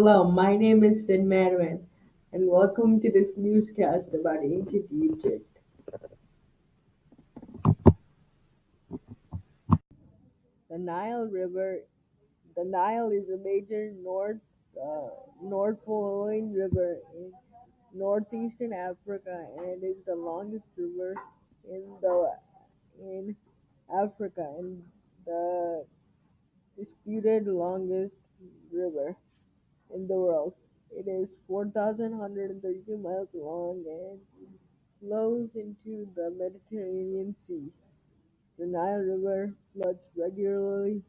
Hello, my name is Sid Madman, and welcome to this newscast about ancient Egypt. The Nile River. The Nile is a major north-flowing river in northeastern Africa and is the longest river in Africa and the disputed longest river in the world. It is 4,132 miles long and flows into the Mediterranean Sea. The Nile River floods regularly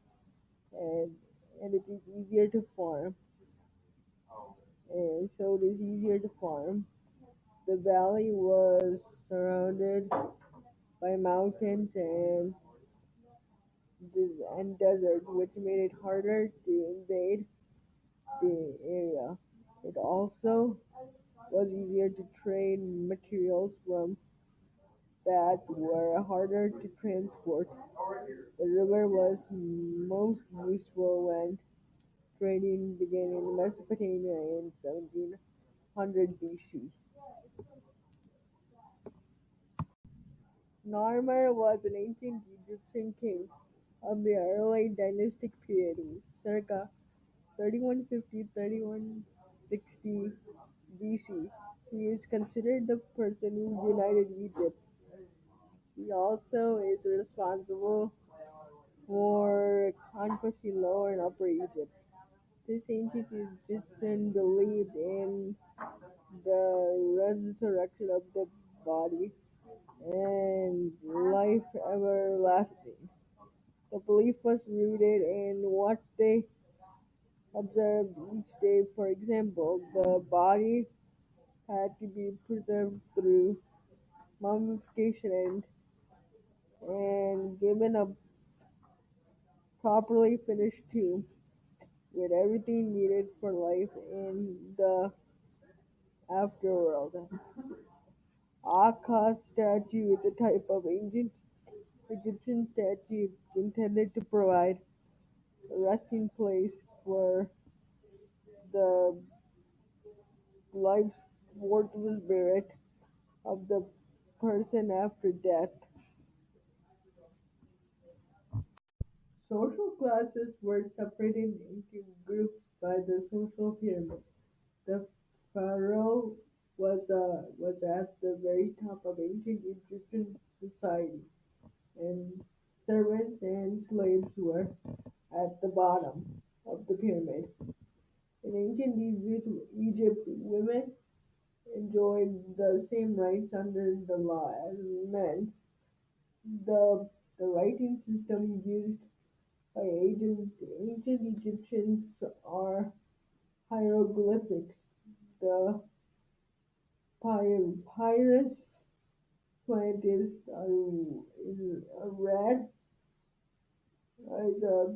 and it is easier to farm. And so it is easier to farm. The valley was surrounded by mountains and desert, which made it harder to invade the area. It also was easier to trade materials from that were harder to transport. The river was most useful when trading began in Mesopotamia in 1700 BC. Narmer was an ancient Egyptian king of the early dynastic period, circa 3150–3160 BC. He is considered the person who united Egypt. He also is responsible for conquesting Lower and Upper Egypt. This ancient Egyptian believed in the resurrection of the body and life everlasting. The belief was rooted in what they observed each day. For example, the body had to be preserved through mummification and given a properly finished tomb with everything needed for life in the afterworld. Akka statue is a type of ancient Egyptian statue intended to provide a resting place for the life force spirit of the person after death. Social classes were separated into groups by the social pyramid. The pharaoh was at the very top of ancient Egyptian society, and servants and slaves were at the bottom of the pyramid. In ancient Egypt, women enjoyed the same rights under the law as men. The the writing system used by ancient Egyptians are hieroglyphics. The papyrus plant is a red is a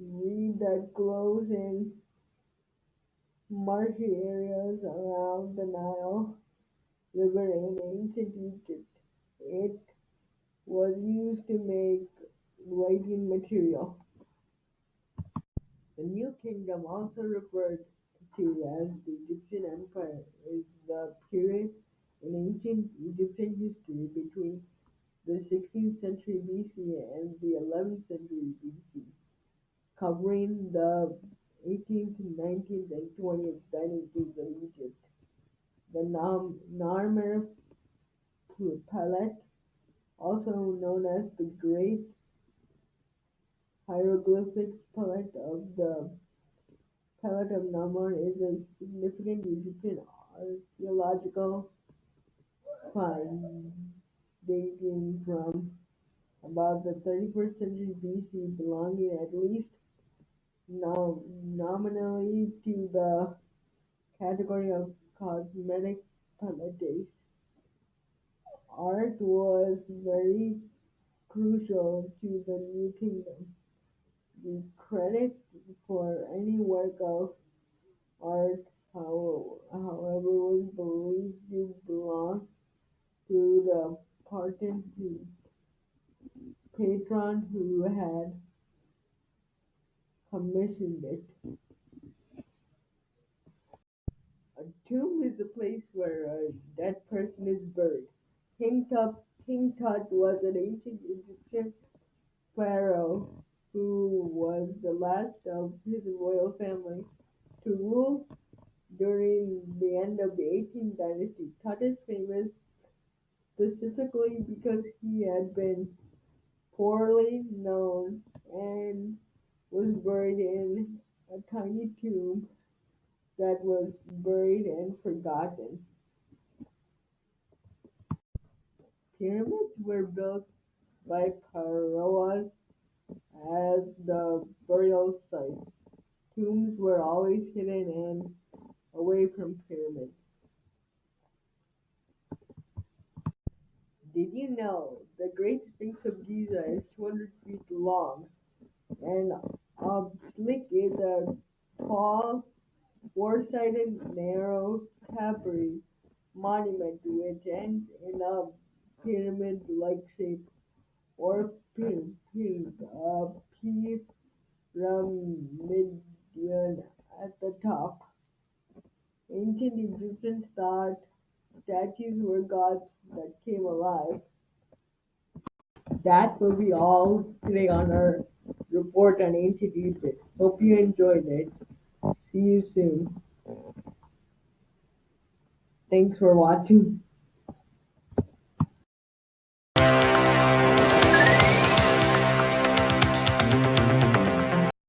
reed that grows in marshy areas around the Nile River in ancient Egypt. It was used to make writing material. The New Kingdom, also referred to as the Egyptian Empire, is the period in ancient Egyptian history between the 16th century BC and the 11th century BC, covering the 18th, 19th, and 20th dynasties of Egypt. The Narmer Palette, also known as the Great Hieroglyphics Palette of the Palette of Namur, is a significant Egyptian archaeological find dating from about the 31st century BC, belonging at least nominally to the category of cosmetic palettes. Art was very crucial to the New Kingdom. The credit for any work of art, however, was believed to belong to the patron who had commissioned it. A tomb is a place where a dead person is buried. King Tut was an ancient Egyptian pharaoh who was the last of his royal family to rule during the end of the 18th dynasty. Tut is famous specifically because he had been poorly known and was buried in a tiny tomb that was buried and forgotten. Pyramids were built by pharaohs as the burial sites. Tombs were always hidden and away from pyramids. Did you know the Great Sphinx of Giza is 200 feet long and obelisk is a tall, four-sided, narrow tapestry monument which ends in a pyramid-like shape or pyramidon at the top. Ancient Egyptians thought statues were gods that came alive. That will be all today on our report on ancient Egypt. Hope you enjoyed it. See you soon. Thanks for watching.